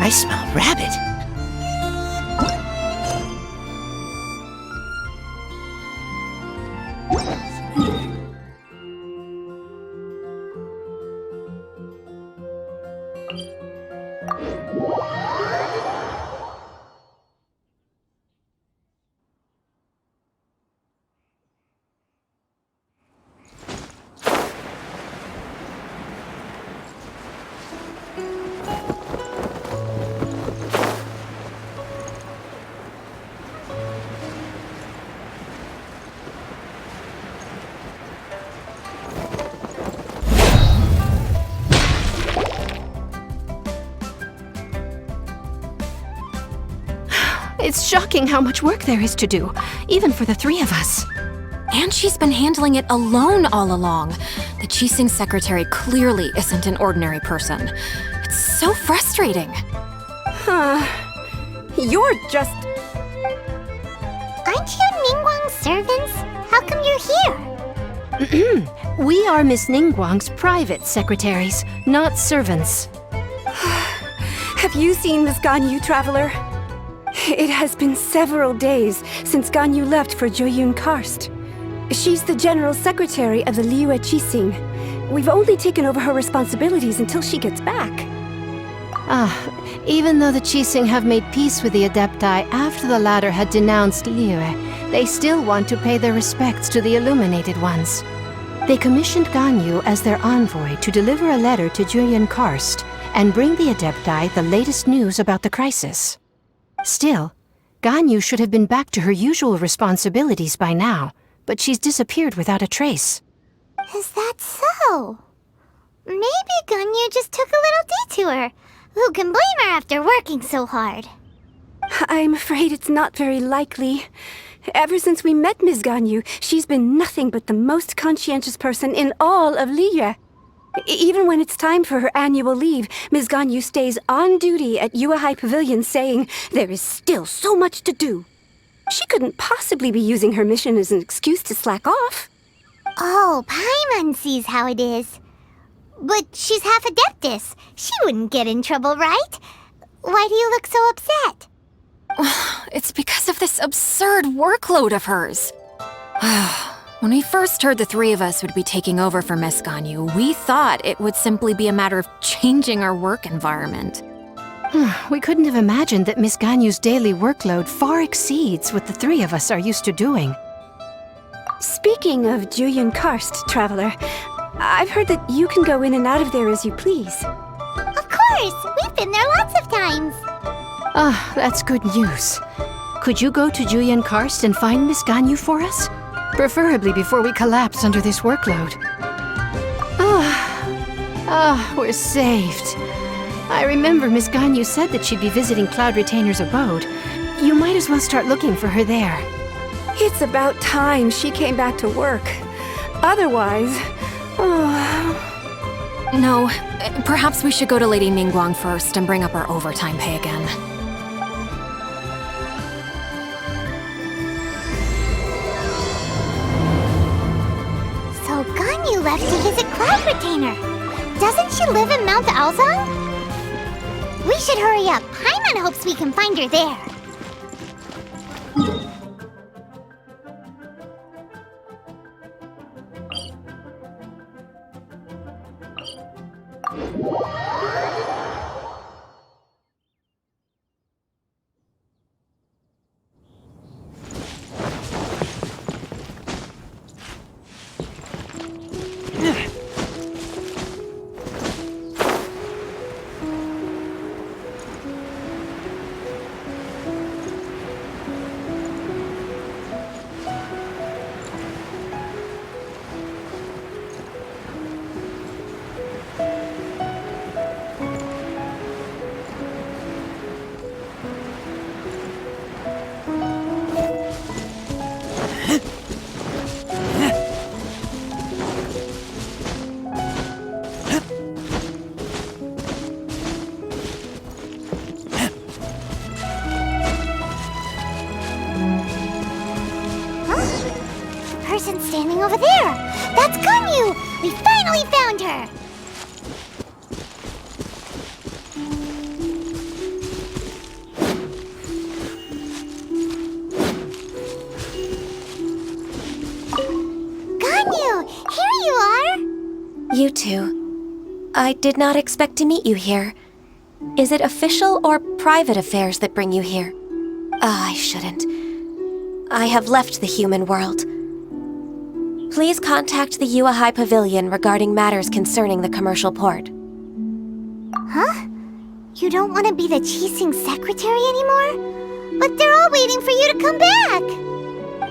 I smell rabbit. It's shocking how much work there is to do, even for the three of us. And she's been handling it alone all along. The Qixing secretary clearly isn't an ordinary person. It's so frustrating. You're just... Aren't you Ningguang's servants? How come you're here? We are Miss Ningguang's private secretaries, not servants. Have you seen Miss Ganyu, Traveler? It has been several days since Ganyu left for Jueyun Karst. She's the general secretary of the Liyue Qixing. We've only taken over her responsibilities until she gets back. Even though the Qixing have made peace with the adepti after the latter had denounced liyue, they still want to pay their respects to the illuminated ones. They commissioned Ganyu as their envoy to deliver a letter to Jueyun Karst and bring the adepti the latest news about the crisis. Still, Ganyu should have been back to her usual responsibilities by now, but she's disappeared without a trace. Is that so? Maybe Ganyu just took a little detour. Who can blame her after working so hard? I'm afraid it's not very likely. Ever since we met Ms. Ganyu, she's been nothing but the most conscientious person in all of Liyue. Even when it's time for her annual leave, Ms. Ganyu stays on duty at Yue High Pavilion saying there is still so much to do. She couldn't possibly be using her mission as an excuse to slack off. Oh, Paimon sees how it is. But she's half adeptus. She wouldn't get in trouble, right? Why do you look so upset? It's because of this absurd workload of hers. When we first heard the three of us would be taking over for Miss Ganyu, we thought it would simply be a matter of changing our work environment. We couldn't have imagined that Miss Ganyu's daily workload far exceeds what the three of us are used to doing. Speaking of Jueyun Karst, Traveler, I've heard that you can go in and out of there as you please. Of course! We've been there lots of times. That's good news. Could you go to Jueyun Karst and find Miss Ganyu for us? Preferably before we collapse under this workload. We're saved. I remember Miss Ganyu said that she'd be visiting Cloudretainer's abode. You might as well start looking for her there. It's about time she came back to work. Otherwise... No, perhaps we should go to Lady Ningguang first and bring up our overtime pay again. So Ganyu left to visit Cloudretainer. Doesn't she live in Mount Aozong? We should hurry up. Paimon hopes we can find her there. Standing over there! That's Ganyu! We finally found her! You two. I did not expect to meet you here. Is it official or private affairs that bring you here? I shouldn't. I have left the human world. Please contact the Yue High Pavilion regarding matters concerning the commercial port. Huh? You don't want to be the Qixing secretary anymore? But they're all waiting for you to come back!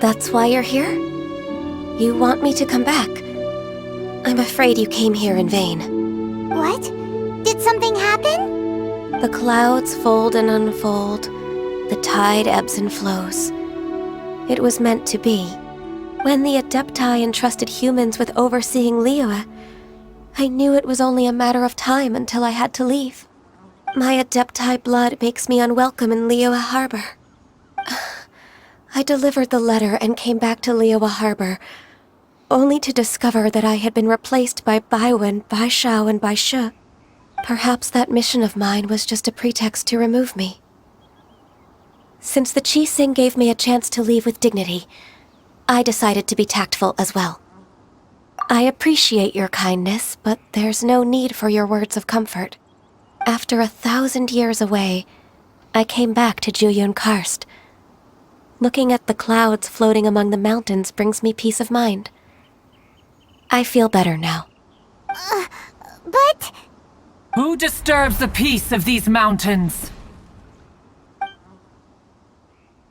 That's why you're here? You want me to come back? I'm afraid you came here in vain. What? Did something happen? The clouds fold and unfold. The tide ebbs and flows. It was meant to be. When the adepti entrusted humans with overseeing liyue, I knew it was only a matter of time until I had to leave. My adepti blood makes me unwelcome in Liyue Harbor. I delivered the letter and came back to Liyue Harbor, only to discover that I had been replaced by Baiwen, by Xiao, and by Shi. Perhaps that mission of mine was just a pretext to remove me. Since the Qixing gave me a chance to leave with dignity, I decided to be tactful as well. I appreciate your kindness, but there's no need for your words of comfort. After 1,000 years away, I came back to Jueyun Karst. Looking at the clouds floating among the mountains brings me peace of mind. I feel better now. But... Who disturbs the peace of these mountains?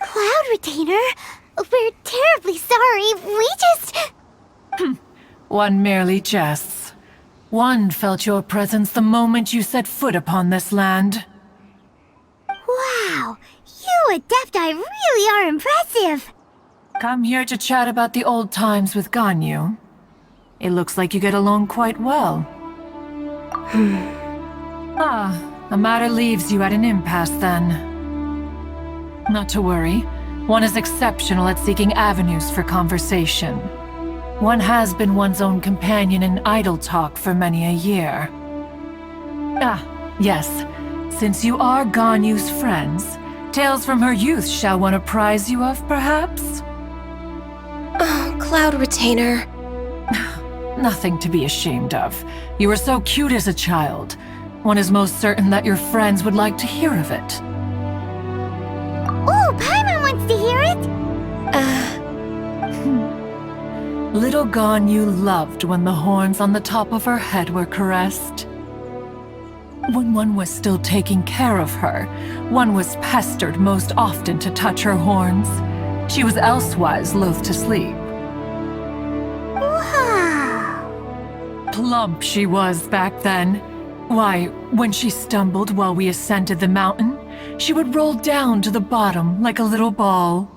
Cloudretainer? We're terribly sorry. We just... One merely jests. One felt your presence the moment you set foot upon this land. Wow! You adepti really are impressive! Come here to chat about the old times with Ganyu. It looks like you get along quite well. The matter leaves you at an impasse then. Not to worry. One is exceptional at seeking avenues for conversation. One has been one's own companion in idle talk for many a year. Yes. Since you are Ganyu's friends, tales from her youth shall one apprise you of, perhaps? Oh, Cloudretainer. Nothing to be ashamed of. You were so cute as a child. One is most certain that your friends would like to hear of it. Oh, Paimon wants to hear it! Little Ganyu loved when the horns on the top of her head were caressed. When one was still taking care of her, one was pestered most often to touch her horns. She was elsewise loath to sleep. Wow! Plump she was back then. Why, when she stumbled while we ascended the mountain, she would roll down to the bottom like a little ball.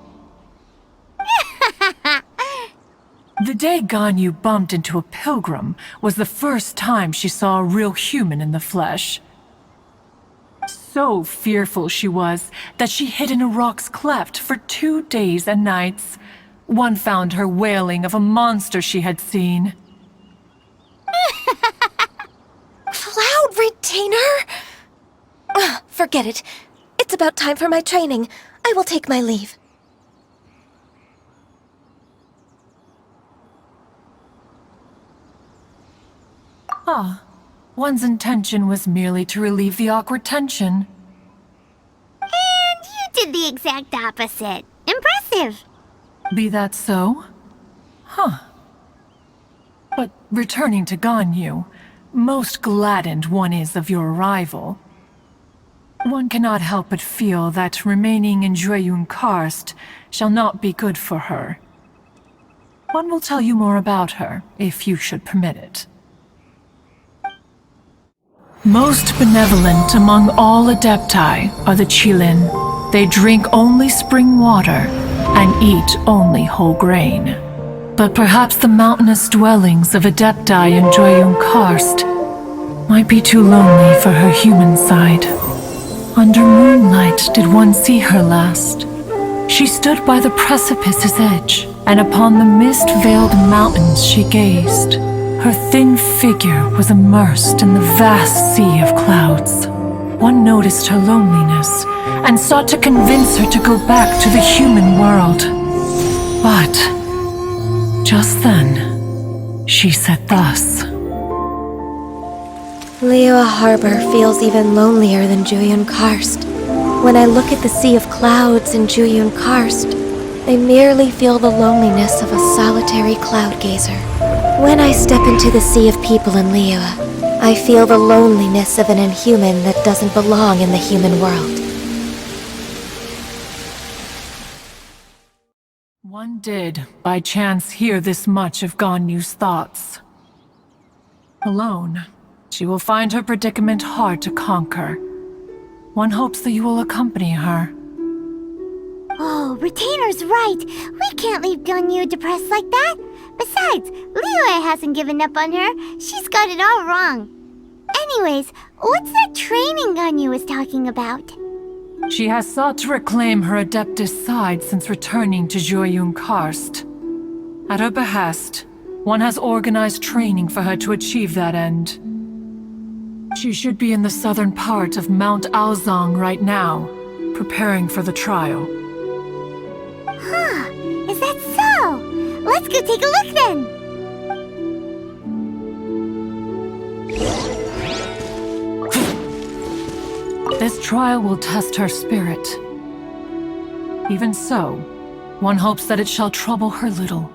The day Ganyu bumped into a pilgrim was the first time she saw a real human in the flesh. So fearful she was that she hid in a rock's cleft for 2 days and nights. One found her wailing of a monster she had seen. Cloudretainer? Forget it. It's about time for my training. I will take my leave. One's intention was merely to relieve the awkward tension. And you did the exact opposite. Impressive! Be that so? But returning to Ganyu, most gladdened one is of your arrival. One cannot help but feel that remaining in Jueyun Karst shall not be good for her. One will tell you more about her, if you should permit it. Most benevolent among all adepti are the Qilin. They drink only spring water and eat only whole grain. But perhaps the mountainous dwellings of adepti in Jueyun Karst might be too lonely for her human side. Under moonlight did one see her last. She stood by the precipice's edge, and upon the mist-veiled mountains she gazed. Her thin figure was immersed in the vast sea of clouds. One noticed her loneliness and sought to convince her to go back to the human world. But just then, she said thus. Liyue Harbor feels even lonelier than Jueyun Karst. When I look at the sea of clouds in Jueyun Karst, I merely feel the loneliness of a solitary cloud gazer. When I step into the sea of people in Liyue, I feel the loneliness of an inhuman that doesn't belong in the human world. One did, by chance, hear this much of Ganyu's thoughts. Alone, she will find her predicament hard to conquer. One hopes that you will accompany her. Oh, Retainer's right. We can't leave Ganyu depressed like that. Besides, Liyue hasn't given up on her. She's got it all wrong. Anyways, what's that training Ganyu was talking about? She has sought to reclaim her adeptus side since returning to Jueyun Karst. At her behest, one has organized training for her to achieve that end. She should be in the southern part of Mount Aozang right now, preparing for the trial. Huh, is that so? Let's go take a look then! This trial will test her spirit. Even so, one hopes that it shall trouble her little.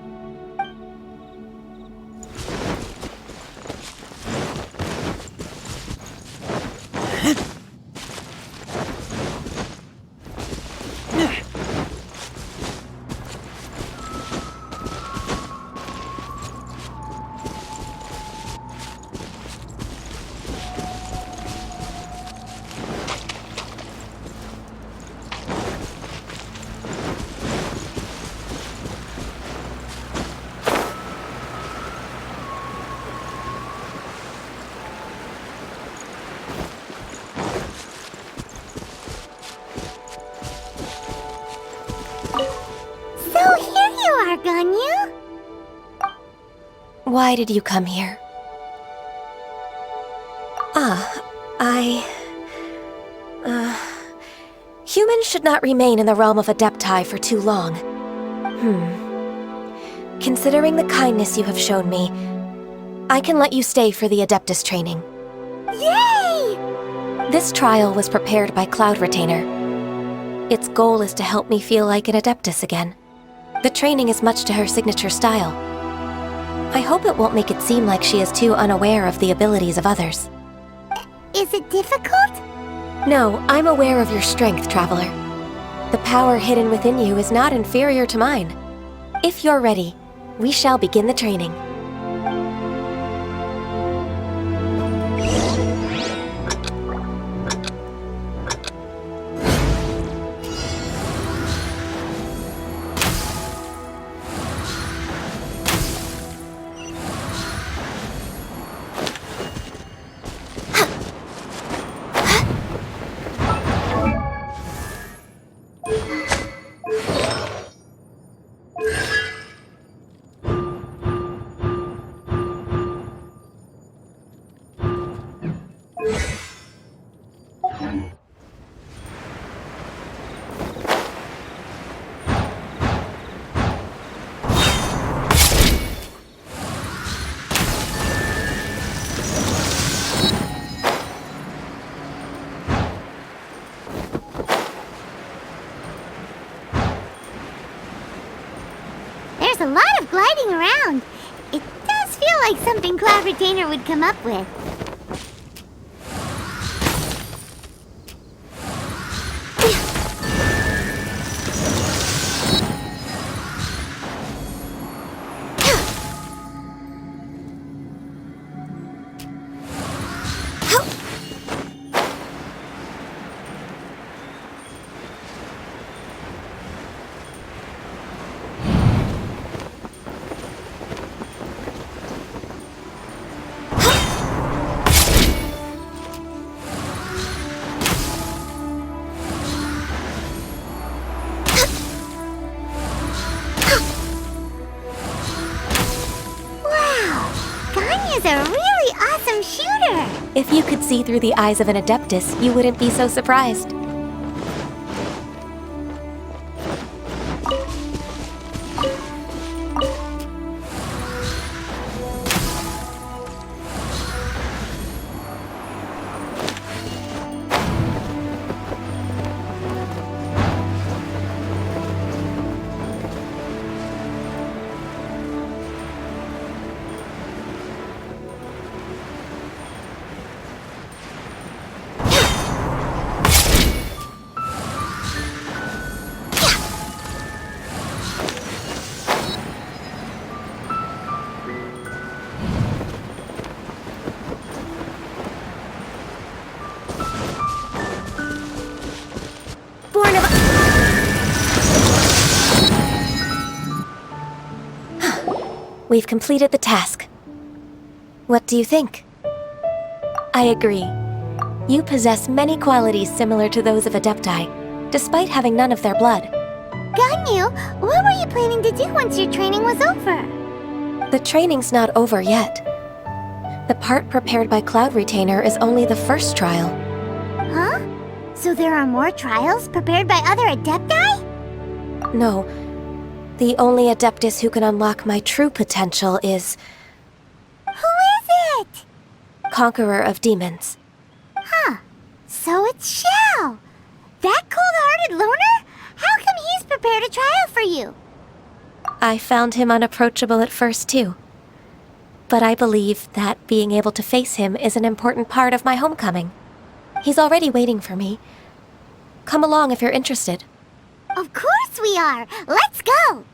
Ganyu? Why did you come here? Humans should not remain in the realm of adepti for too long. Considering the kindness you have shown me, I can let you stay for the adeptus training. Yay! This trial was prepared by Cloudretainer. Its goal is to help me feel like an adeptus again. The training is much to her signature style. I hope it won't make it seem like she is too unaware of the abilities of others. Is it difficult? No, I'm aware of your strength, Traveler. The power hidden within you is not inferior to mine. If you're ready, we shall begin the training. There's a lot of gliding around. It does feel like something Cloudretainer would come up with. Is a really awesome shooter! If you could see through the eyes of an adeptus, you wouldn't be so surprised. We've completed the task. What do you think? I agree. You possess many qualities similar to those of adepti, despite having none of their blood. Ganyu, what were you planning to do once your training was over? The training's not over yet. The part prepared by Cloudretainer is only the first trial. Huh? So there are more trials prepared by other adepti? No. The only adeptus who can unlock my true potential is... Who is it? Conqueror of Demons. Huh. So it's Xiao. That cold-hearted loner? How come he's prepared a trial for you? I found him unapproachable at first, too. But I believe that being able to face him is an important part of my homecoming. He's already waiting for me. Come along if you're interested. Of course we are! Let's go!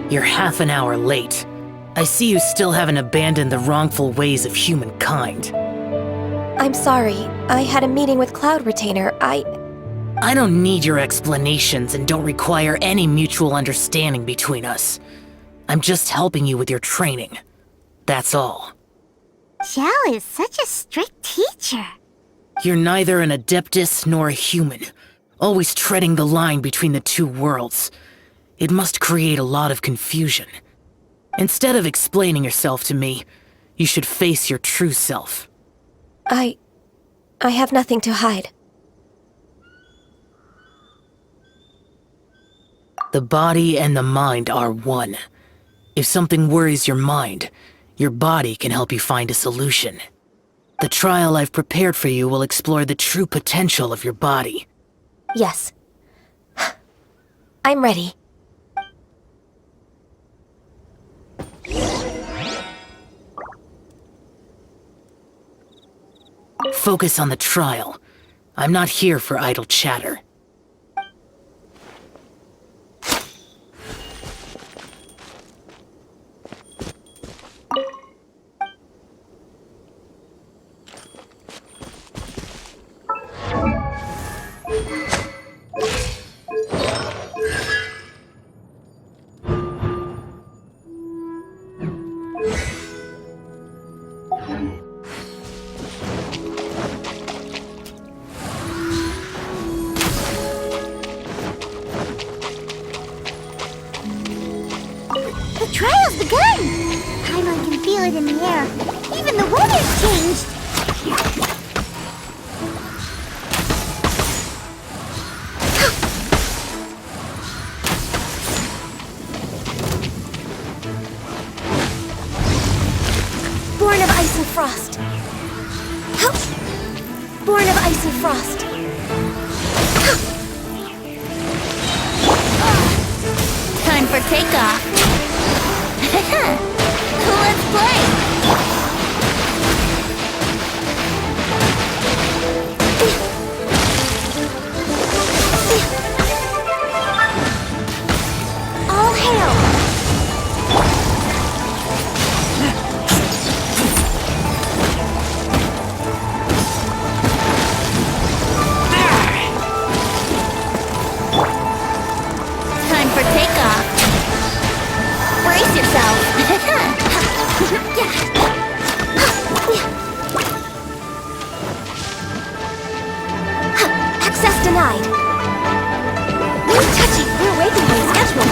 You're half an hour late. I see you still haven't abandoned the wrongful ways of humankind. I'm sorry. I had a meeting with Cloudretainer. I don't need your explanations and don't require any mutual understanding between us. I'm just helping you with your training. That's all. Xiao is such a strict teacher. You're neither an adeptus nor a human, always treading the line between the two worlds. It must create a lot of confusion. Instead of explaining yourself to me, you should face your true self. I have nothing to hide. The body and the mind are one. If something worries your mind, your body can help you find a solution. The trial I've prepared for you will explore the true potential of your body. Yes. I'm ready. Focus on the trial. I'm not here for idle chatter. The trial's begun! Paimon can feel it in the air. Even the weather's changed! Born of ice and frost. Born of ice and frost. Time for takeoff! Let's play! All hail! Time for takeoff! Brace yourself! Access denied. No touching. We're waiting on schedule.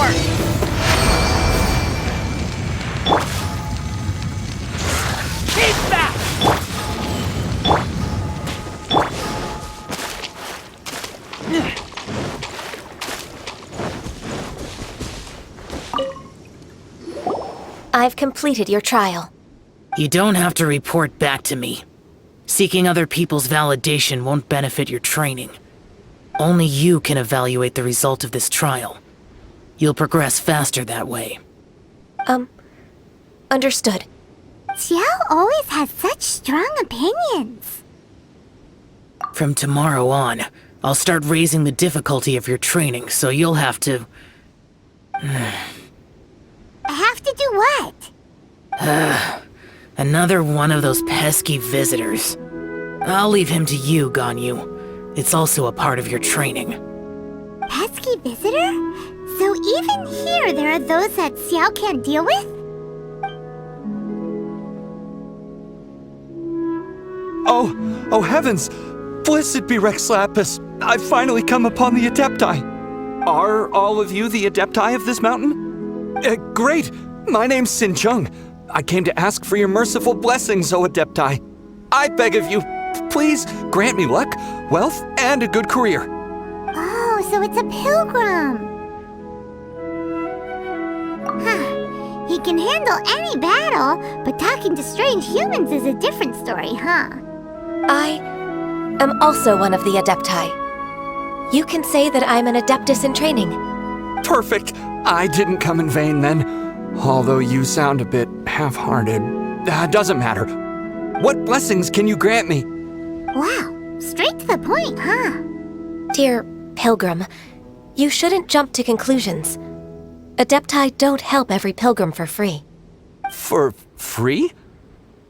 more! Keep back! I've completed your trial. You don't have to report back to me. Seeking other people's validation won't benefit your training. Only you can evaluate the result of this trial. You'll progress faster that way. Understood. Xiao always has such strong opinions. From tomorrow on, I'll start raising the difficulty of your training, so you'll have to... Have to do what? Another one of those pesky visitors. I'll leave him to you, Ganyu. It's also a part of your training. Pesky visitor? So even here there are those that Xiao can't deal with? Oh heavens! Blessed be Rex Lapis! I've finally come upon the adepti! Are all of you the adepti of this mountain? Great! My name's Sin Chung. I came to ask for your merciful blessings, O adepti. I beg of you, please grant me luck, wealth, and a good career. Oh, so it's a pilgrim. Huh. He can handle any battle, but talking to strange humans is a different story, huh? I am also one of the adepti. You can say that I'm an adeptus in training. Perfect! I didn't come in vain then, although you sound a bit half-hearted. Doesn't matter. What blessings can you grant me? Wow, straight to the point, huh? Dear pilgrim, you shouldn't jump to conclusions. Adepti don't help every pilgrim for free. For free?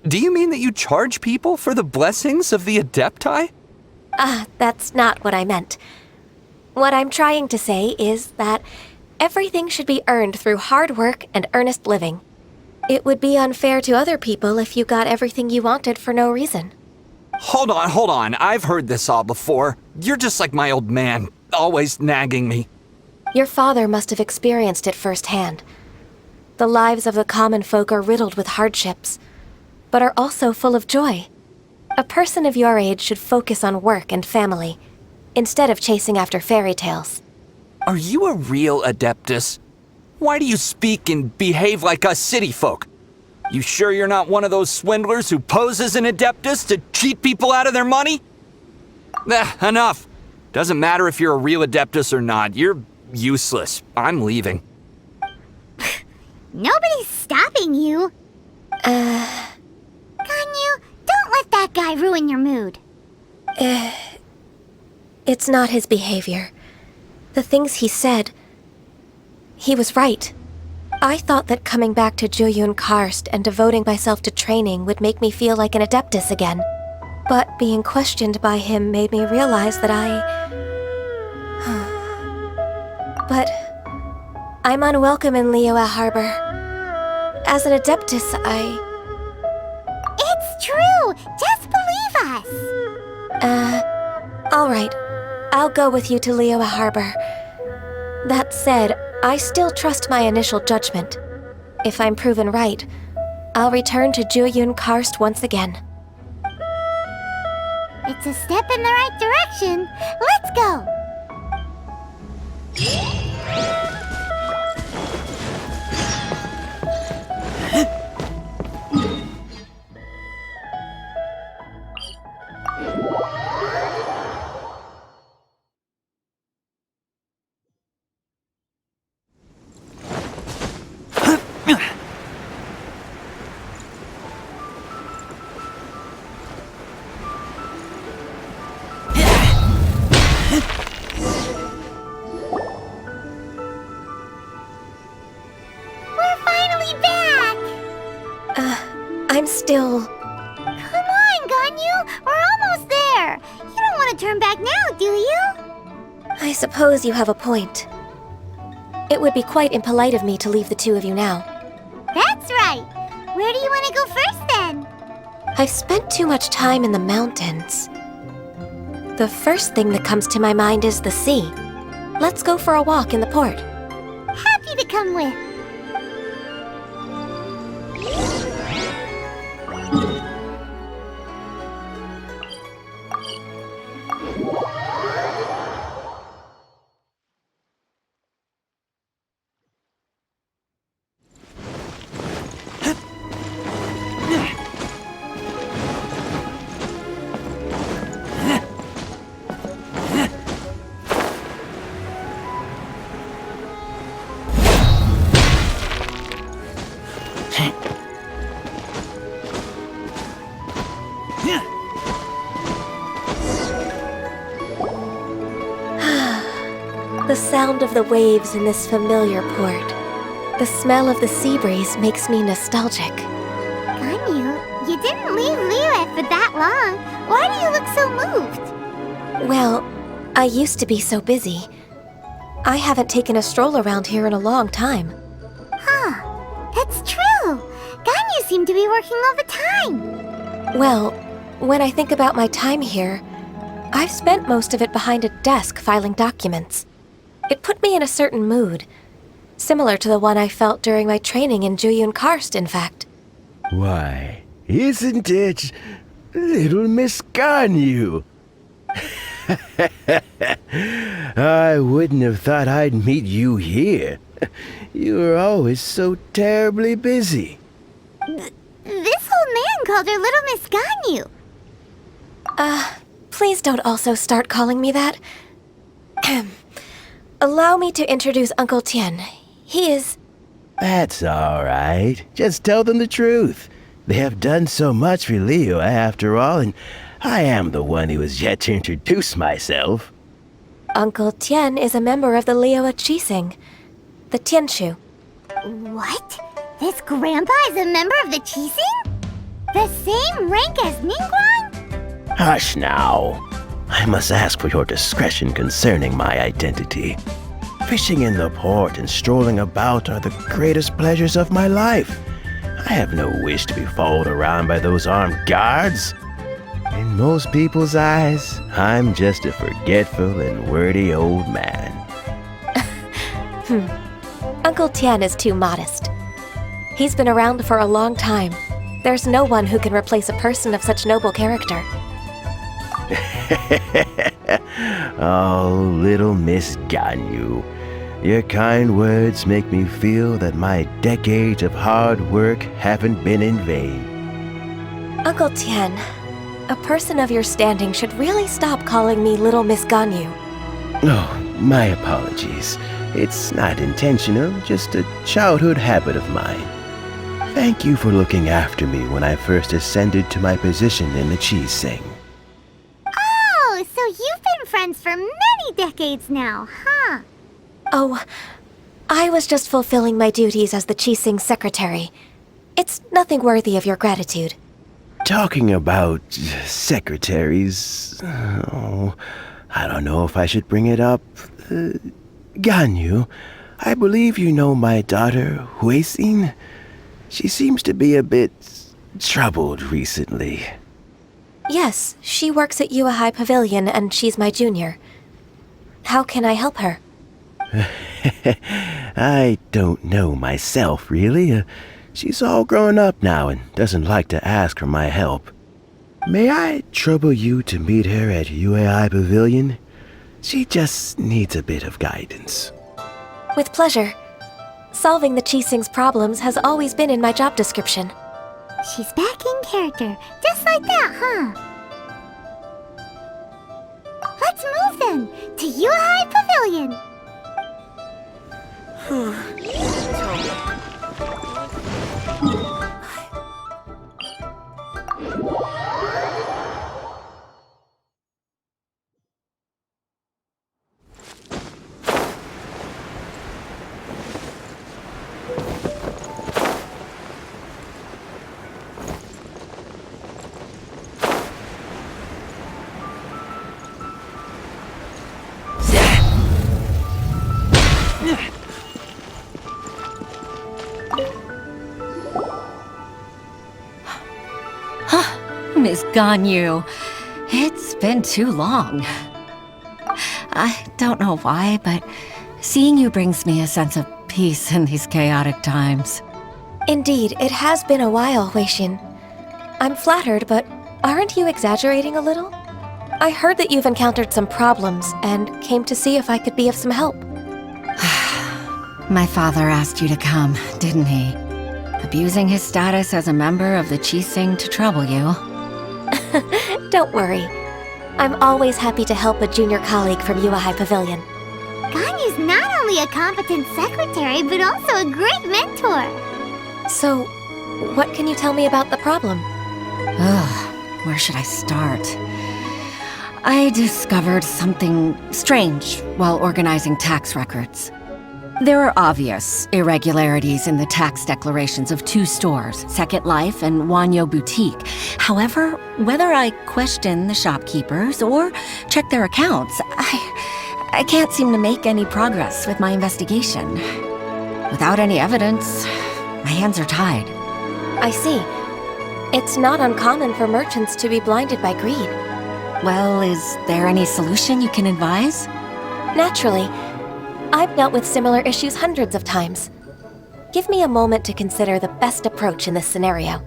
Do you mean that you charge people for the blessings of the adepti? That's not what I meant. What I'm trying to say is that everything should be earned through hard work and earnest living. It would be unfair to other people if you got everything you wanted for no reason. Hold on. I've heard this all before. You're just like my old man, always nagging me. Your father must have experienced it firsthand. The lives of the common folk are riddled with hardships, but are also full of joy. A person of your age should focus on work and family, instead of chasing after fairy tales. Are you a real adeptus? Why do you speak and behave like us city folk? You sure you're not one of those swindlers who pose as an adeptus to cheat people out of their money? Enough. Doesn't matter if you're a real adeptus or not. You're useless. I'm leaving. Nobody's stopping you. Ganyu, don't let that guy ruin your mood. It's not his behavior. The things he said, he was right. I thought that coming back to Jueyun Karst and devoting myself to training would make me feel like an adeptus again. But being questioned by him made me realize that But I'm unwelcome in Liyue Harbor. As an adeptus, It's true! Just believe us! All right. I'll go with you to Liyue Harbor. That said, I still trust my initial judgment. If I'm proven right, I'll return to Jueyun Karst once again. It's a step in the right direction. Let's go! I'm still... Come on, Ganyu! We're almost there! You don't want to turn back now, do you? I suppose you have a point. It would be quite impolite of me to leave the two of you now. That's right! Where do you want to go first, then? I've spent too much time in the mountains. The first thing that comes to my mind is the sea. Let's go for a walk in the port. Happy come with. The sound of the waves in this familiar port. The smell of the sea breeze makes me nostalgic. Ganyu, you didn't leave liyue for that long. Why do you look so moved? Well, I used to be so busy. I haven't taken a stroll around here in a long time. Huh, that's true. Ganyu seemed to be working all the time. Well, when I think about my time here, I've spent most of it behind a desk filing documents. It put me in a certain mood, similar to the one I felt during my training in Juyun Karst, in fact. Why, isn't it little Miss Ganyu? I wouldn't have thought I'd meet you here. You were always so terribly busy. This old man called her Little Miss Ganyu. Please don't also start calling me that. Allow me to introduce Uncle Tian. He is... That's all right. Just tell them the truth. They have done so much for liyue after all, and I am the one who has yet to introduce myself. Uncle Tian is a member of the liyue Qixing, the Tianshu. What? This grandpa is a member of the Qixing? The same rank as Ningguang? Hush now. I must ask for your discretion concerning my identity. Fishing in the port and strolling about are the greatest pleasures of my life. I have no wish to be followed around by those armed guards. In most people's eyes, I'm just a forgetful and wordy old man. Uncle Tian is too modest. He's been around for a long time. There's no one who can replace a person of such noble character. Oh, little Miss Ganyu. Your kind words make me feel that my decades of hard work haven't been in vain. Uncle Tian, a person of your standing should really stop calling me Little Miss Ganyu. Oh, my apologies. It's not intentional, just a childhood habit of mine. Thank you for looking after me when I first ascended to my position in the Qixing. Oh, so you've been friends for many decades now, huh? Oh, I was just fulfilling my duties as the Qixing secretary. It's nothing worthy of your gratitude. Talking about secretaries... Oh, I don't know if I should bring it up. Ganyu, I believe you know my daughter, Qixing. She seems to be a bit troubled recently. Yes, she works at Yue High Pavilion and she's my junior. How can I help her? I don't know myself, really. She's all grown up now and doesn't like to ask for my help. May I trouble you to meet her at Yue High Pavilion? She just needs a bit of guidance. With pleasure. Solving the Qixing's problems has always been in my job description. She's back in character, just like that, huh? Let's move then, to Yue High Pavilion. Miss Ganyu, it's been too long. I don't know why, but seeing you brings me a sense of peace in these chaotic times. Indeed, it has been a while, Huixin. I'm flattered, but aren't you exaggerating a little? I heard that you've encountered some problems and came to see if I could be of some help. My father asked you to come, didn't he? Abusing his status as a member of the Qixing to trouble you. Don't worry. I'm always happy to help a junior colleague from Yuehai Pavilion. Ganyu's not only a competent secretary, but also a great mentor. So, what can you tell me about the problem? Ugh, where should I start? I discovered something strange while organizing tax records. There are obvious irregularities in the tax declarations of 2 stores, Second Life and Wanyo Boutique. However, whether I question the shopkeepers or check their accounts, I can't seem to make any progress with my investigation. Without any evidence, my hands are tied. I see. It's not uncommon for merchants to be blinded by greed. Well, is there any solution you can advise? Naturally. I've dealt with similar issues hundreds of times. Give me a moment to consider the best approach in this scenario.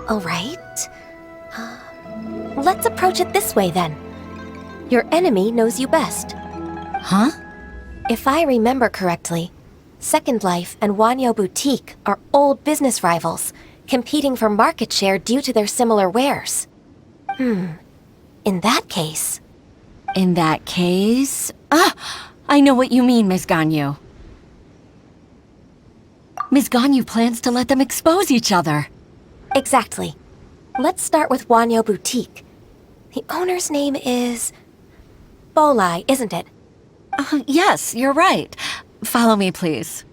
All right. Let's approach it this way then. Your enemy knows you best. Huh? If I remember correctly, Second Life and Wanyo Boutique are old business rivals, competing for market share due to their similar wares. In that case... In that case... I know what you mean, Ms. Ganyu. Ms. Ganyu plans to let them expose each other. Exactly. Let's start with Wanyo Boutique. The owner's name is... Bolai, isn't it? Yes, you're right. Follow me, please.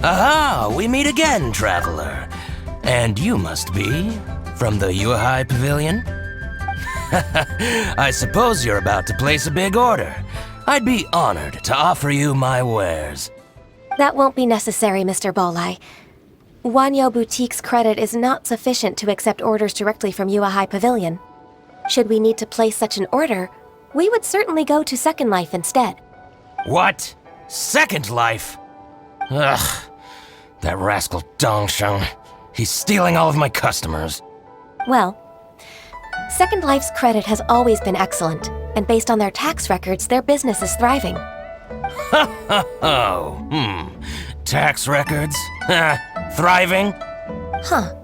Aha! We meet again, traveler. And you must be from the Yuehai Pavilion? I suppose you're about to place a big order. I'd be honored to offer you my wares. That won't be necessary, Mr. Bolai. Wanyo Boutique's credit is not sufficient to accept orders directly from Yuehai Pavilion. Should we need to place such an order, we would certainly go to Second Life instead. What? Second Life? Ugh. That rascal Dongsheng. He's stealing all of my customers. Well, Second Life's credit has always been excellent, and based on their tax records, their business is thriving. Tax records? Thriving? Huh.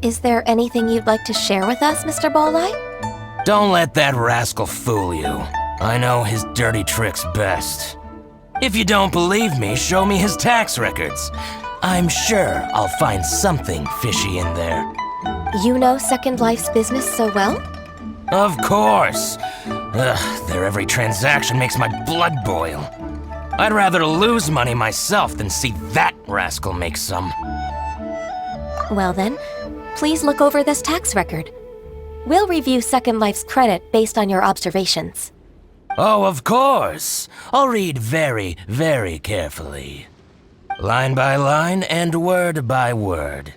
Is there anything you'd like to share with us, Mr. Bolai? Don't let that rascal fool you. I know his dirty tricks best. If you don't believe me, show me his tax records. I'm sure I'll find something fishy in there. You know Second Life's business so well? Of course. Their every transaction makes my blood boil. I'd rather lose money myself than see that rascal make some. Well then, please look over this tax record. We'll review Second Life's credit based on your observations. Oh, of course. I'll read very, very carefully. Line by line and word by word.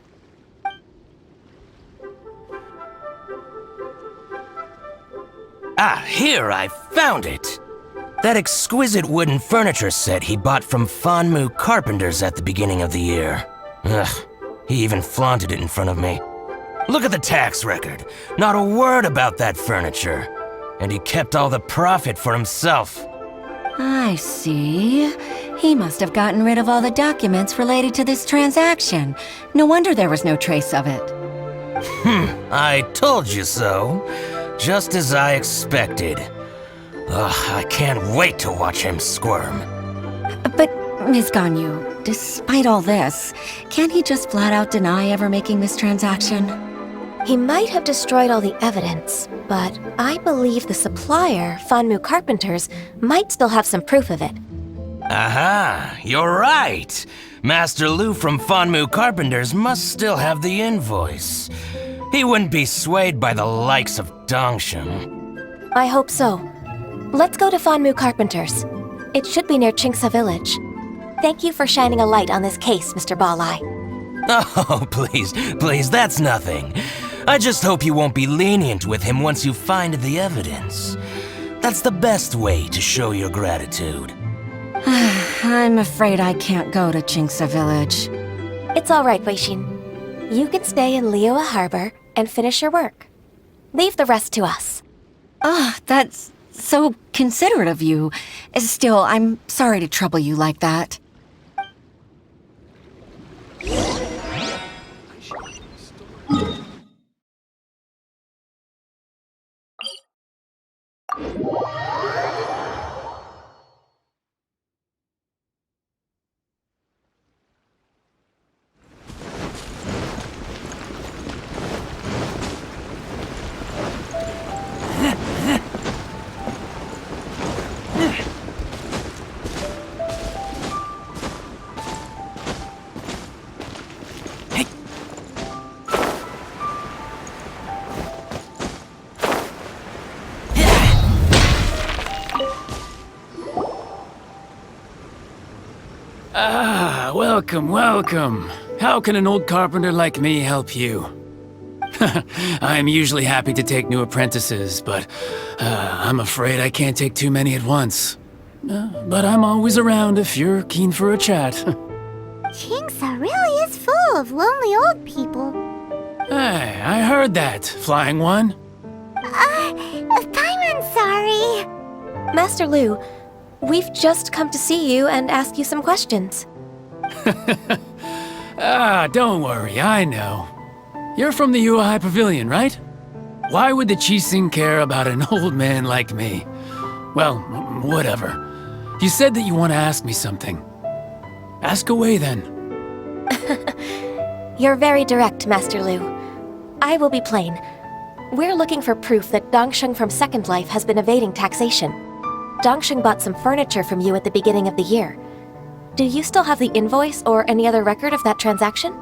Ah, here, I found it! That exquisite wooden furniture set he bought from Fanmu Carpenters at the beginning of the year. Ugh, he even flaunted it in front of me. Look at the tax record. Not a word about that furniture. And he kept all the profit for himself. I see. He must have gotten rid of all the documents related to this transaction. No wonder there was no trace of it. I told you so. Just as I expected. Ugh, I can't wait to watch him squirm. But, Ms. Ganyu, despite all this, can't he just flat out deny ever making this transaction? He might have destroyed all the evidence, but I believe the supplier, Fanmu Carpenters, might still have some proof of it. Aha, you're right. Master Lu from Fanmu Carpenters must still have the invoice. He wouldn't be swayed by the likes of Dongsheng. I hope so. Let's go to Fanmu Carpenters. It should be near Qingsa village. Thank you for shining a light on this case, Mr. Balai. Oh, please, that's nothing. I just hope you won't be lenient with him once you find the evidence. That's the best way to show your gratitude. I'm afraid I can't go to Qingsa village. It's all right, Weixin. You can stay in Liyue Harbor and finish your work. Leave the rest to us. That's so considerate of you. Still, I'm sorry to trouble you like that. Welcome, welcome. How can an old carpenter like me help you? I'm usually happy to take new apprentices, but I'm afraid I can't take too many at once. But I'm always around if you're keen for a chat. Qingsa really is full of lonely old people. Hey, I heard that, Flying One. Paimon, sorry. Master Lu, we've just come to see you and ask you some questions. Don't worry, I know. You're from the Yuehai Pavilion, right? Why would the Qixing care about an old man like me? Well, whatever. You said that you want to ask me something. Ask away, then. You're very direct, Master Lu. I will be plain. We're looking for proof that Dongsheng from Second Life has been evading taxation. Dongsheng bought some furniture from you at the beginning of the year. Do you still have the invoice or any other record of that transaction?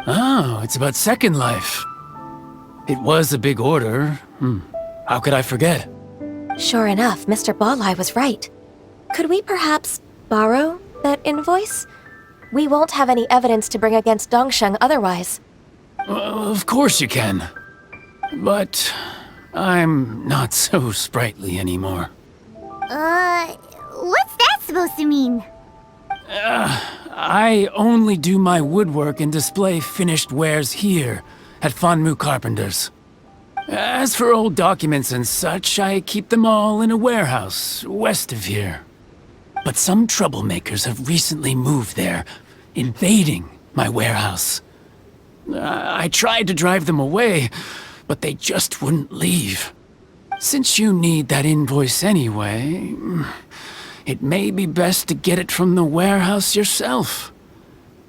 Oh, it's about Second Life. It was a big order. How could I forget? Sure enough, Mr. Balai was right. Could we perhaps borrow that invoice? We won't have any evidence to bring against Dongsheng otherwise. Of course you can. But I'm not so sprightly anymore. What's that supposed to mean? I only do my woodwork and display finished wares here at Fanmu Carpenters. As for old documents and such, I keep them all in a warehouse west of here. But some troublemakers have recently moved there, invading my warehouse. I tried to drive them away, but they just wouldn't leave. Since you need that invoice anyway, it may be best to get it from the warehouse yourself.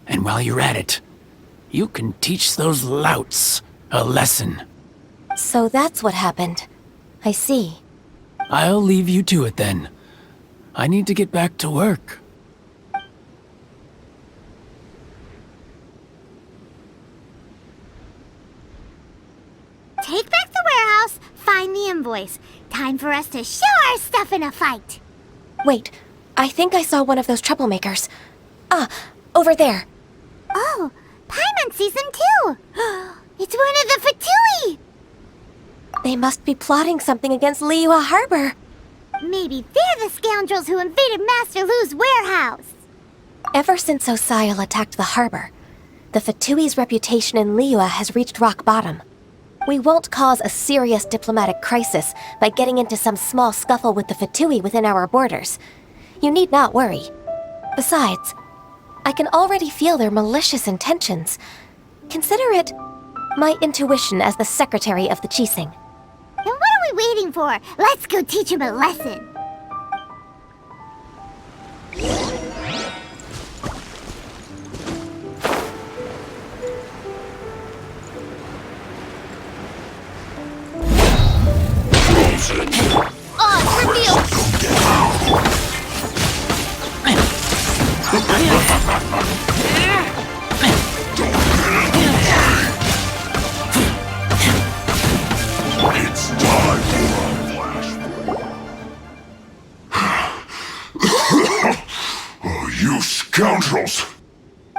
And while you're at it, you can teach those louts a lesson. So that's what happened. I see. I'll leave you to it then. I need to get back to work. Take back the warehouse, find the invoice. Time for us to show our stuff in a fight. Wait, I think I saw one of those troublemakers. Over there. Oh, Paimon sees them too. It's one of the Fatui. They must be plotting something against Liyue Harbor. Maybe they're the scoundrels who invaded Master Lu's warehouse. Ever since Osial attacked the harbor, the Fatui's reputation in Liyue has reached rock bottom. We won't cause a serious diplomatic crisis by getting into some small scuffle with the Fatui within our borders. You need not worry. Besides, I can already feel their malicious intentions. Consider it my intuition as the secretary of the Qixing. Then what are we waiting for? Let's go teach him a lesson.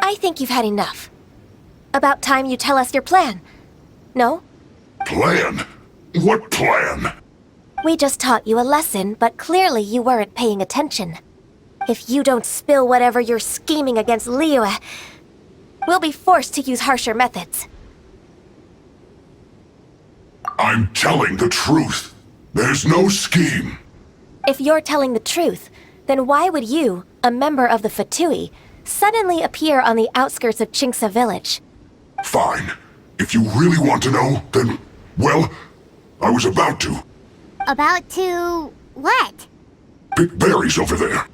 I think you've had enough. About time you tell us your plan. No? Plan? What plan? We just taught you a lesson, but clearly you weren't paying attention. If you don't spill whatever you're scheming against Liyue, we'll be forced to use harsher methods. I'm telling the truth. There's no scheme. If you're telling the truth, then why would you, a member of the Fatui, suddenly appear on the outskirts of Qingce village? Fine. If you really want to know, then, well, I was about to. About to... what? Pick berries over there.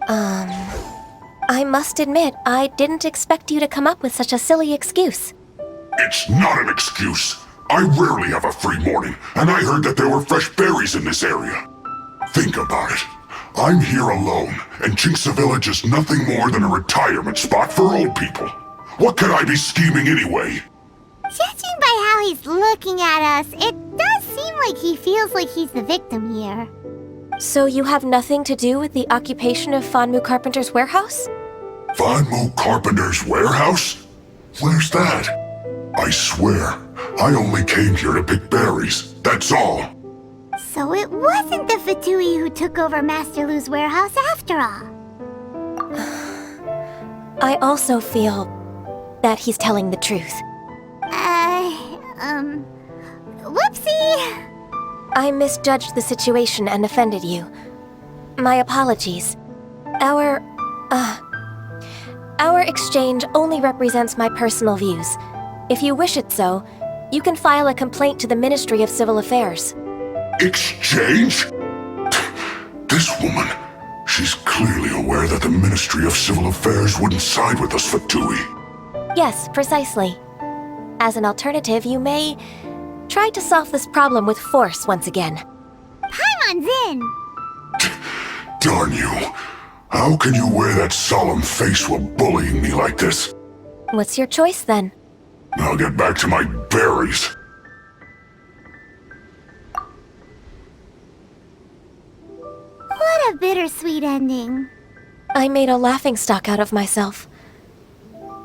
I must admit, I didn't expect you to come up with such a silly excuse. It's not an excuse. I rarely have a free morning, and I heard that there were fresh berries in this area. Think about it. I'm here alone, and Qingce Village is nothing more than a retirement spot for old people. What could I be scheming anyway? Judging by how he's looking at us, it does seem like he feels like he's the victim here. So you have nothing to do with the occupation of Fanmu Carpenter's warehouse? Fanmu Carpenter's warehouse? Where's that? I swear, I only came here to pick berries, that's all. So it wasn't the Fatui who took over Master Lu's warehouse after all. I also feel that he's telling the truth. Whoopsie! I misjudged the situation and offended you. My apologies. Our exchange only represents my personal views. If you wish it so, you can file a complaint to the Ministry of Civil Affairs. Exchange? This woman, she's clearly aware that the Ministry of Civil Affairs wouldn't side with us, Fatui. Yes, precisely. As an alternative, you may try to solve this problem with force once again. Paimon's in! Darn you. How can you wear that solemn face while bullying me like this? What's your choice, then? I'll get back to my berries. What a bittersweet ending. I made a laughingstock out of myself.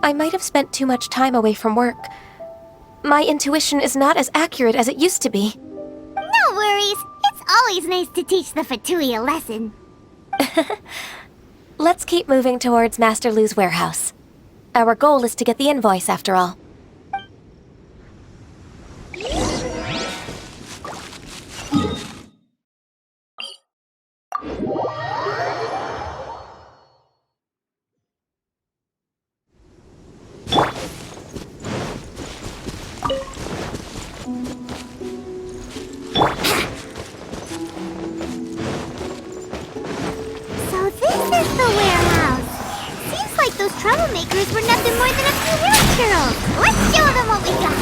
I might have spent too much time away from work. My intuition is not as accurate as it used to be. No worries. It's always nice to teach the Fatui a lesson. Let's keep moving towards Master Lu's warehouse. Our goal is to get the invoice, after all. Troublemakers were nothing more than a few hair churls. Let's show them what we got.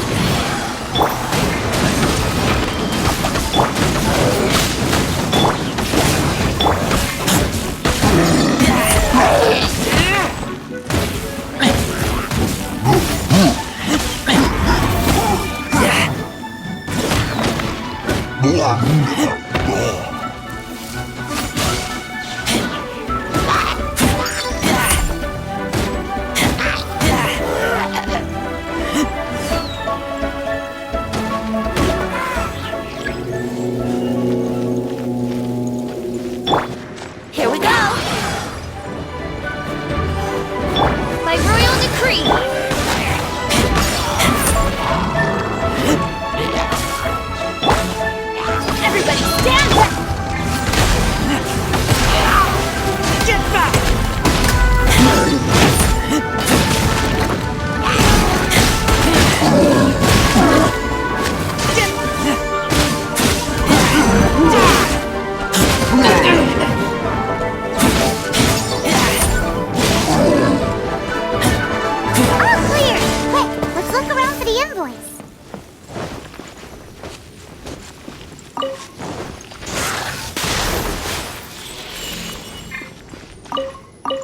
Here we go! My royal decree! Everybody stand back! Get back!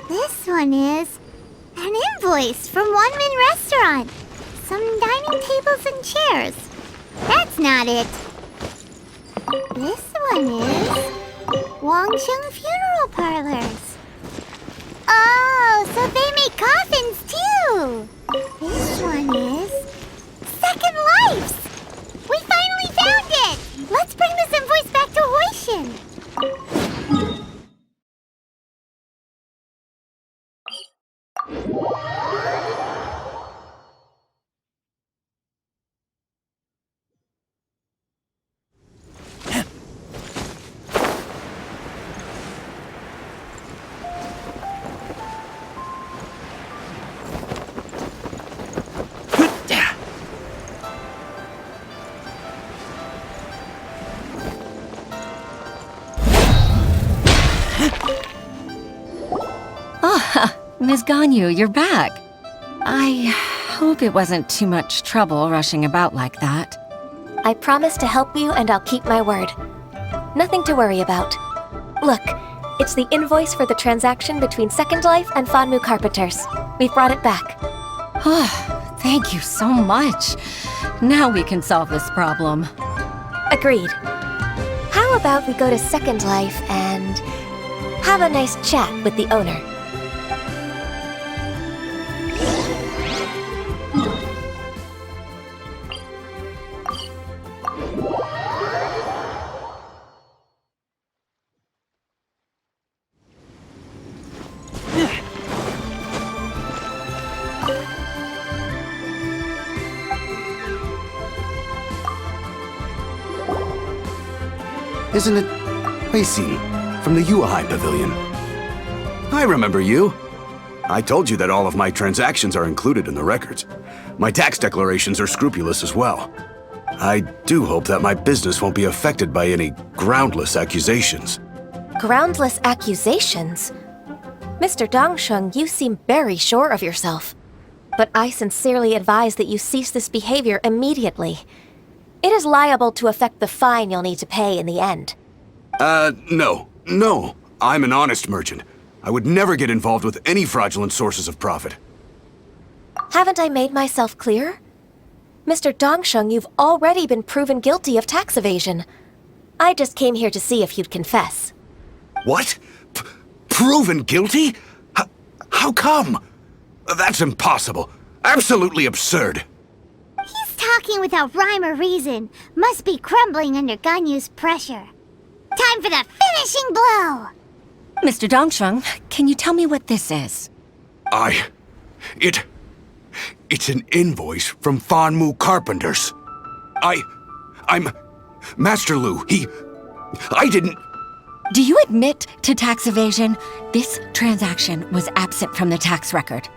This one is an invoice from One Min Restaurant. Some dining tables and chairs. That's not it. This one is Wangsheng Funeral Parlors. Oh, so they make coffins too! Ms. Ganyu, you're back. I hope it wasn't too much trouble rushing about like that. I promise to help you and I'll keep my word. Nothing to worry about. Look, it's the invoice for the transaction between Second Life and Fanmu Carpenters. We've brought it back. Thank you so much. Now we can solve this problem. Agreed. How about we go to Second Life and have a nice chat with the owner? Isn't it Qiqi from the Yuehai Pavilion? I remember you. I told you that all of my transactions are included in the records. My tax declarations are scrupulous as well. I do hope that my business won't be affected by any groundless accusations. Groundless accusations? Mr. Dongsheng, you seem very sure of yourself. But I sincerely advise that you cease this behavior immediately. It is liable to affect the fine you'll need to pay in the end. No. I'm an honest merchant. I would never get involved with any fraudulent sources of profit. Haven't I made myself clear? Mr. Dongsheng, you've already been proven guilty of tax evasion. I just came here to see if you'd confess. What? Proven guilty? How come? That's impossible. Absolutely absurd. He's talking without rhyme or reason. Must be crumbling under Ganyu's pressure. Time for the finishing blow! Mr. Dongsheng, can you tell me what this is? It's an invoice from Fanmu Carpenters. I'm Master Lu. I didn't... Do you admit to tax evasion? This transaction was absent from the tax record.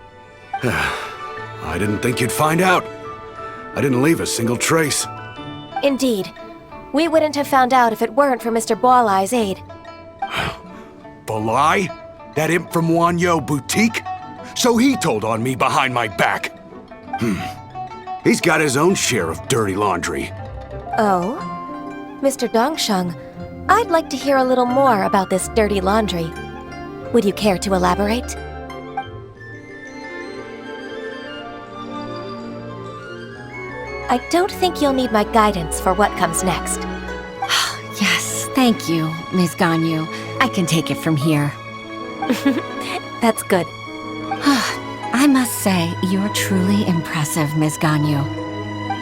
I didn't think you'd find out. I didn't leave a single trace. Indeed. We wouldn't have found out if it weren't for Mr. Boalai's aid. Balai? That imp from Wanyo Boutique? So he told on me behind my back. He's got his own share of dirty laundry. Oh? Mr. Dongsheng, I'd like to hear a little more about this dirty laundry. Would you care to elaborate? I don't think you'll need my guidance for what comes next. Yes, thank you, Ms. Ganyu. I can take it from here. That's good. I must say, you're truly impressive, Ms. Ganyu.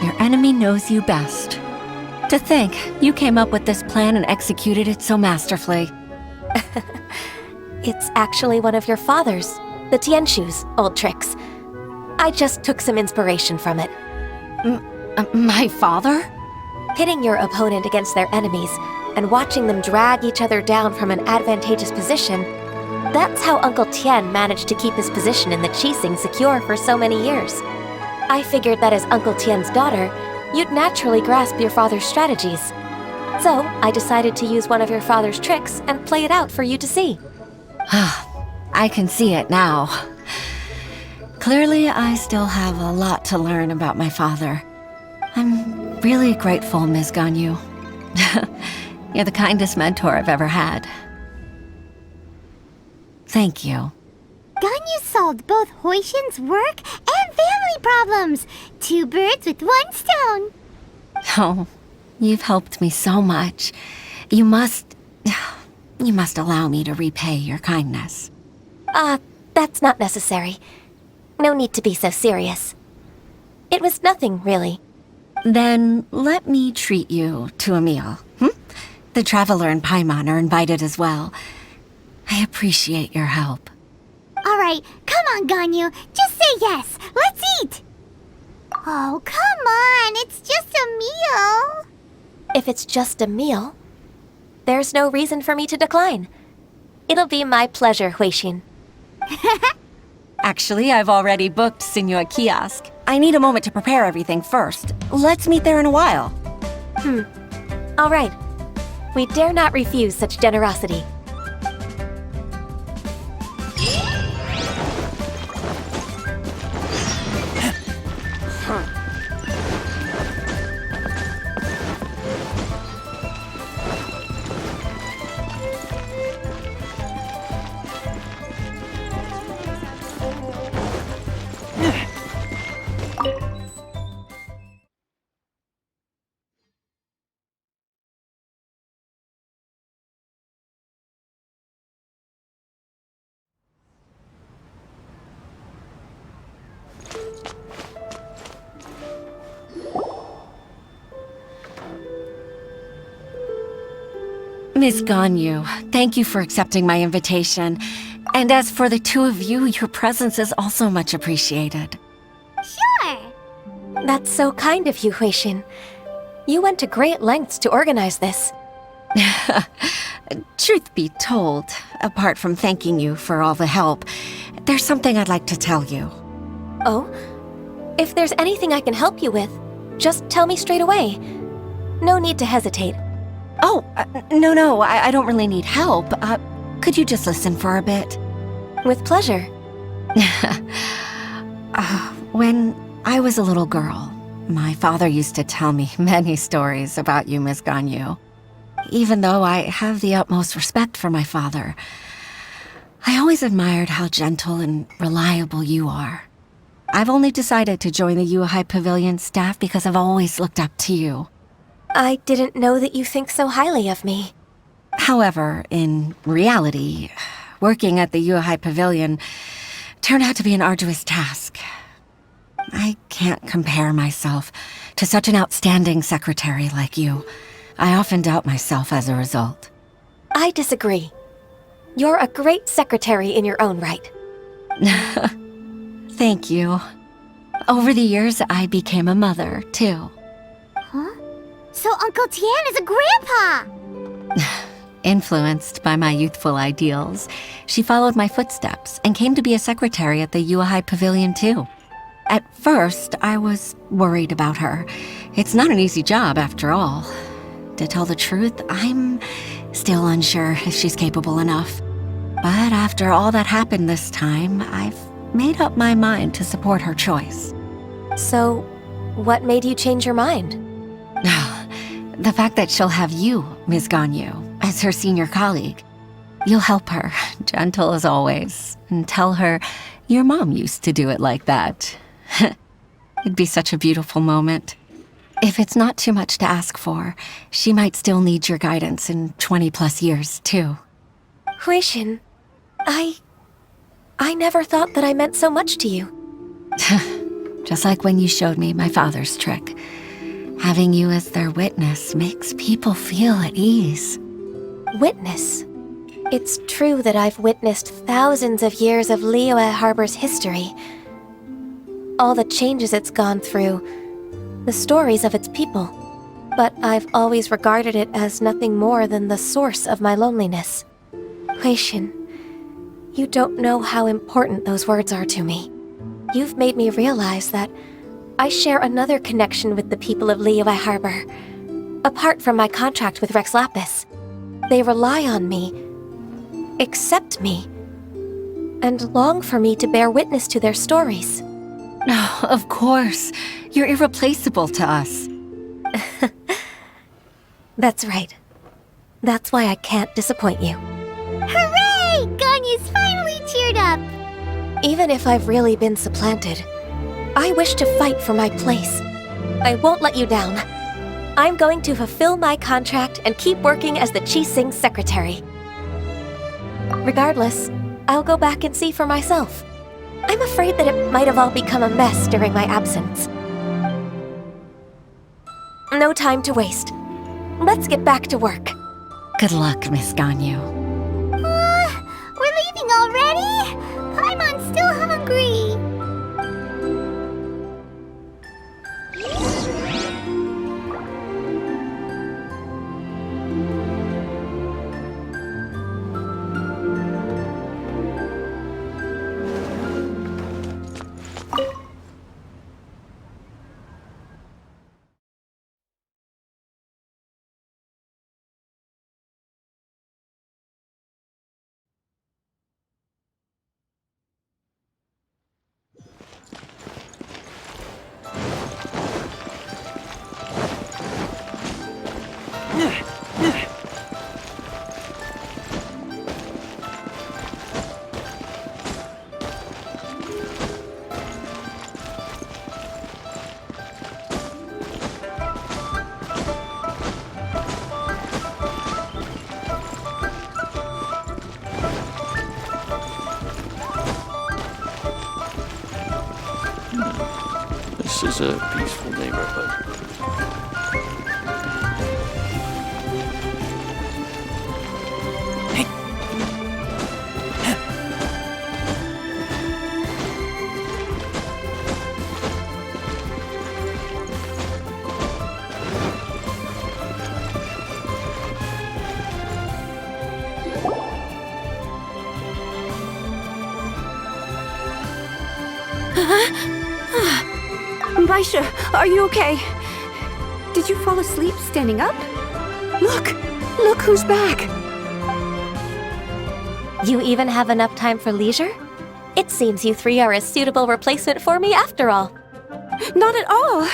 Your enemy knows you best. To think, you came up with this plan and executed it so masterfully. It's actually one of your father's, the Tianshu's, old tricks. I just took some inspiration from it. My father? Pitting your opponent against their enemies and watching them drag each other down from an advantageous position, that's how Uncle Tian managed to keep his position in the Qixing secure for so many years. I figured that as Uncle Tian's daughter, you'd naturally grasp your father's strategies. So, I decided to use one of your father's tricks and play it out for you to see. I can see it now. Clearly, I still have a lot to learn about my father. I'm really grateful, Ms. Ganyu. You're the kindest mentor I've ever had. Thank you. Ganyu solved both Huixin's work and family problems. 2 birds with 1 stone. Oh, you've helped me so much. You must allow me to repay your kindness. That's not necessary. No need to be so serious. It was nothing, really. Then let me treat you to a meal. The Traveler and Paimon are invited as well. I appreciate your help. All right, come on, Ganyu. Just say yes. Let's eat. Oh, come on. It's just a meal. If it's just a meal, there's no reason for me to decline. It'll be my pleasure, Huixin. Actually, I've already booked Senor Kiosk. I need a moment to prepare everything first. Let's meet there in a while. All right. We dare not refuse such generosity. Miss Ganyu, thank you for accepting my invitation. And as for the two of you, your presence is also much appreciated. Sure. That's so kind of you, Huixin. You went to great lengths to organize this. Truth be told, apart from thanking you for all the help, there's something I'd like to tell you. Oh? If there's anything I can help you with, just tell me straight away. No need to hesitate. Oh, no, I don't really need help. Could you just listen for a bit? With pleasure. When I was a little girl, my father used to tell me many stories about you, Miss Ganyu. Even though I have the utmost respect for my father, I always admired how gentle and reliable you are. I've only decided to join the Yuehai Pavilion staff because I've always looked up to you. I didn't know that you think so highly of me. However, in reality, working at the Yuehai Pavilion turned out to be an arduous task. I can't compare myself to such an outstanding secretary like you. I often doubt myself as a result. I disagree. You're a great secretary in your own right. Thank you. Over the years, I became a mother, too. Huh? So Uncle Tian is a grandpa! Influenced by my youthful ideals, she followed my footsteps and came to be a secretary at the Yuehai Pavilion, too. At first, I was worried about her. It's not an easy job, after all. To tell the truth, I'm still unsure if she's capable enough. But after all that happened this time, I've made up my mind to support her choice. So, what made you change your mind? The fact that she'll have you, Ms. Ganyu, as her senior colleague. You'll help her, gentle as always, and tell her your mom used to do it like that. It'd be such a beautiful moment. If it's not too much to ask for, she might still need your guidance in 20+ years, too. Huixin, I never thought that I meant so much to you. Just like when you showed me my father's trick. Having you as their witness makes people feel at ease. Witness? It's true that I've witnessed thousands of years of Liyue Harbor's history. All the changes it's gone through, the stories of its people. But I've always regarded it as nothing more than the source of my loneliness. Huixin, you don't know how important those words are to me. You've made me realize that I share another connection with the people of Liyue Harbor. Apart from my contract with Rex Lapis, they rely on me, accept me, and long for me to bear witness to their stories. Oh, of course. You're irreplaceable to us. That's right. That's why I can't disappoint you. Hooray! Ganyu's finally cheered up! Even if I've really been supplanted, I wish to fight for my place. I won't let you down. I'm going to fulfill my contract and keep working as the Qixing secretary. Regardless, I'll go back and see for myself. I'm afraid that it might have all become a mess during my absence. No time to waste. Let's get back to work. Good luck, Miss Ganyu. We're leaving already? Paimon's still hungry. This is a peaceful neighborhood. Baisha, are you okay? Did you fall asleep standing up? Look! Look who's back! You even have enough time for leisure? It seems you three are a suitable replacement for me after all. Not at all.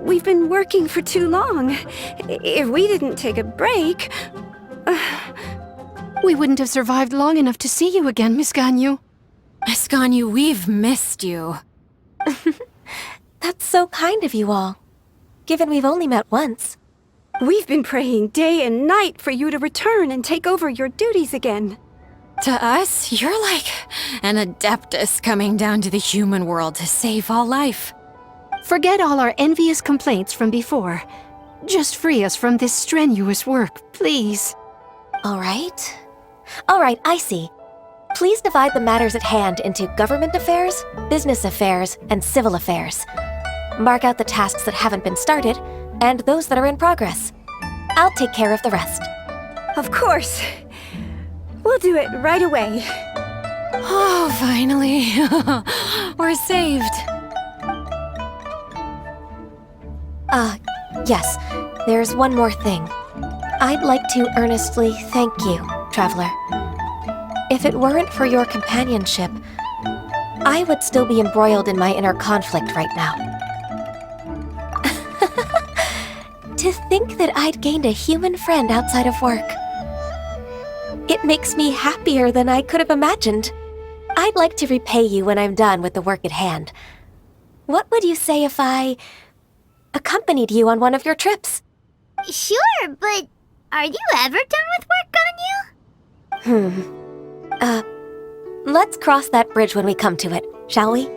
We've been working for too long. If we didn't take a break... We wouldn't have survived long enough to see you again, Miss Ganyu. Miss Ganyu, we've missed you. That's so kind of you all, given we've only met once. We've been praying day and night for you to return and take over your duties again. To us, you're like an adeptus coming down to the human world to save all life. Forget all our envious complaints from before. Just free us from this strenuous work, please. All right, I see. Please divide the matters at hand into government affairs, business affairs, and civil affairs. Mark out the tasks that haven't been started, and those that are in progress. I'll take care of the rest. Of course. We'll do it right away. Oh, finally. We're saved. Yes, there's one more thing. I'd like to earnestly thank you, Traveler. If it weren't for your companionship, I would still be embroiled in my inner conflict right now. To think that I'd gained a human friend outside of work. It makes me happier than I could have imagined. I'd like to repay you when I'm done with the work at hand. What would you say if I accompanied you on one of your trips? Sure, but are you ever done with work, Ganyu? Let's cross that bridge when we come to it, shall we?